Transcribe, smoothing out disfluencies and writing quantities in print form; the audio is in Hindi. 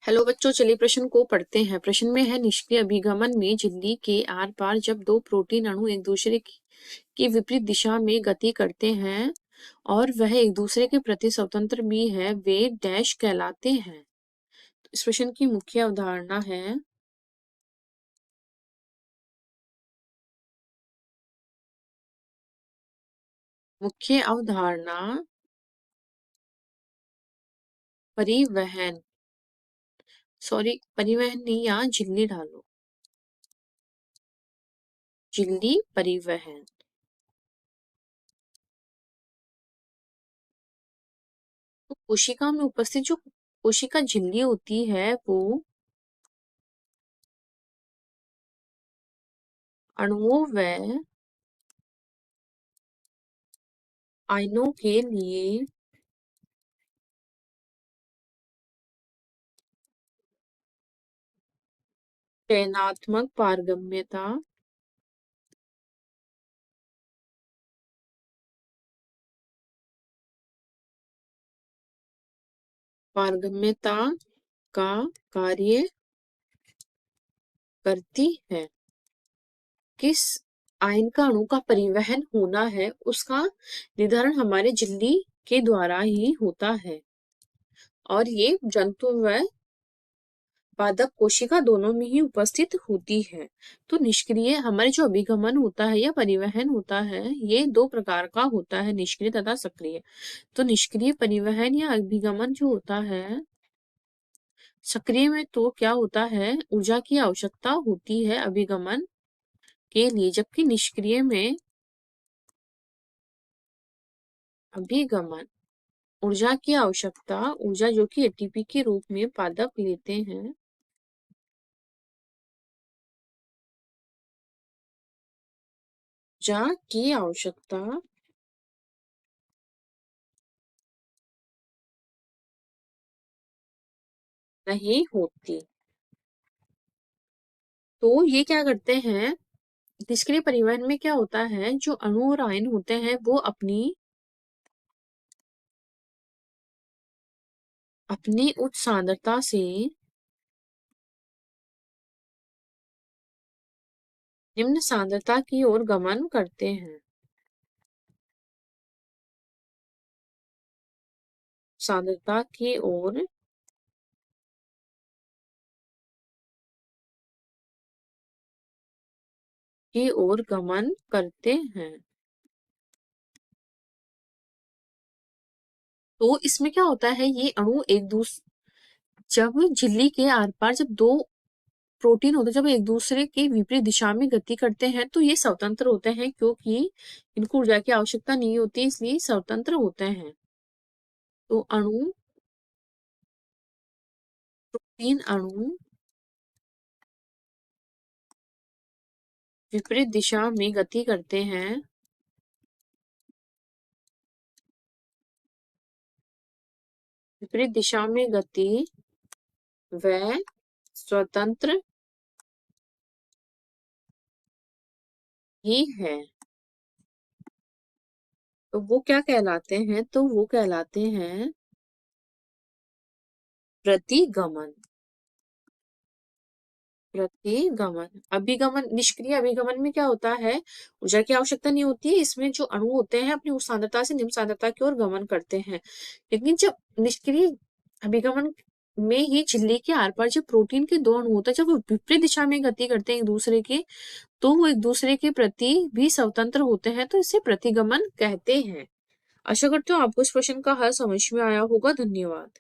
हेलो बच्चों, चलिए प्रश्न को पढ़ते हैं। प्रश्न में है, निष्क्रिय अभिगमन में झिल्ली के आर पार जब दो प्रोटीन अणु एक दूसरे की विपरीत दिशा में गति करते हैं और वह एक दूसरे के प्रति स्वतंत्र भी है, वे डैश कहलाते हैं। तो इस प्रश्न की मुख्य अवधारणा है परिवहन। सॉरी, परिवहन नहीं, यहाँ झिल्ली डालो, झिल्ली परिवहन। तो कोशिका में उपस्थित जो कोशिका झिल्ली होती है वो अणुओं व आयनों के लिए चयनात्मक पारगम्यता का कार्य करती है। किस आयन का अणु का परिवहन होना है उसका निर्धारण हमारे झिल्ली के द्वारा ही होता है, और ये जंतु व पादप कोशिका दोनों में ही उपस्थित होती है। तो निष्क्रिय हमारे जो अभिगमन होता है या परिवहन होता है, ये दो प्रकार का होता है, निष्क्रिय तथा सक्रिय। तो निष्क्रिय परिवहन या अभिगमन जो होता है, सक्रिय में तो क्या होता है, ऊर्जा की आवश्यकता होती है अभिगमन के लिए, जबकि निष्क्रिय में अभिगमन ऊर्जा की आवश्यकता, ऊर्जा जो कि एटीपी के रूप में पादप लेते हैं, ऊर्जा की आवश्यकता नहीं होती। तो ये क्या करते हैं, निष्क्रिय परिवहन में क्या होता है, जो अणु और आयन होते हैं वो अपनी उच्च सांद्रता से निम्न सांद्रता की ओर गमन करते हैं। सांद्रता की ओर गमन करते हैं। तो इसमें क्या होता है, ये अणु एक दूसरे जब झिल्ली के आर पार जब दो प्रोटीन होते हैं, जब एक दूसरे के विपरीत दिशा में गति करते हैं तो ये स्वतंत्र होते हैं, क्योंकि इनको ऊर्जा की आवश्यकता नहीं होती, इसलिए स्वतंत्र होते हैं। तो प्रोटीन अणु विपरीत दिशा में गति करते हैं, विपरीत दिशा में गति व स्वतंत्र ही है। तो वो क्या कहलाते हैं, तो वो कहलाते हैं प्रतिगमन। प्रतिगमन। अभिगमन, निष्क्रिय अभिगमन में क्या होता है, ऊर्जा की आवश्यकता नहीं होती है, इसमें जो अणु होते हैं अपनी उच्च सांद्रता से निम्न सांद्रता की ओर गमन करते हैं। लेकिन जब निष्क्रिय अभिगमन में ही झिल्ली के आर पार जब प्रोटीन के दो अणु होते हैं, जब वो विपरीत दिशा में गति करते हैं एक दूसरे के, तो वो एक दूसरे के प्रति भी स्वतंत्र होते हैं, तो इसे प्रतिगमन कहते हैं। आशा करती हूँ आपको इस प्रश्न का हल समझ में आया होगा। धन्यवाद।